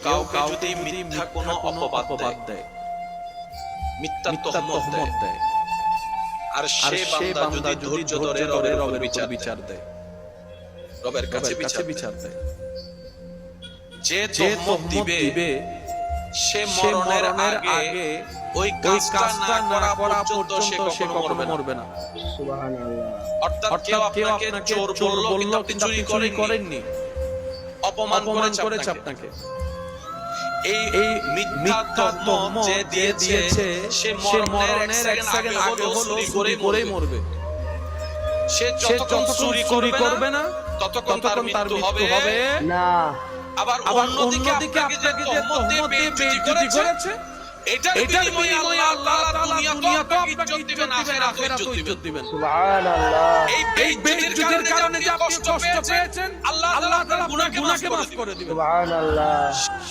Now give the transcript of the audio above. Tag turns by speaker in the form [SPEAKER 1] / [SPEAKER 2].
[SPEAKER 1] কাউকে যদি মিথ্যা কোনো অপবাদ দেয়, মিথ্যা তহমত দেয়, আর সে বান্দা যদি ধৈর্য ধরে রবের উপর বিচার দেয়, রবের কাছে বিচার দেয়, যে তহমত দিবে সে মরণের আগে ওই কাজটা না করা পর্যন্ত সে কখনো মরবে না।
[SPEAKER 2] সুবহানাল্লাহ।
[SPEAKER 1] অর্থাৎ কেউ আপনাকে চোর বলল কিন্তু আপনি চুরি করেননি, অপমান করেছে আপনাকে, এই মিথ্যা তহমত যে দিয়েছে সে মরণের এক সেকেন্ড আগে হলো চুরি করেই মরবে। সে যতক্ষণ চুরি করবে না ততক্ষণ তার মৃত্যু হবে
[SPEAKER 2] না।
[SPEAKER 1] আবার অন্যদিকে আপনাকে যে তহমত দিয়ে বেইজ্জতি করেছে, এটার বিনিময়ে আল্লাহ তাআলা দুনিয়াতে আপনাকে ইজ্জত দিবেন, আখিরাতেও ইজ্জত দিবেন।
[SPEAKER 2] সুবহানাল্লাহ।
[SPEAKER 1] এই বেইজ্জতির কারণে যে আপনি কষ্ট পেয়েছেন, আল্লাহ তাআলা আপনার গুনাহকে মাফ করে দিবেন।
[SPEAKER 2] সুবহানাল্লাহ।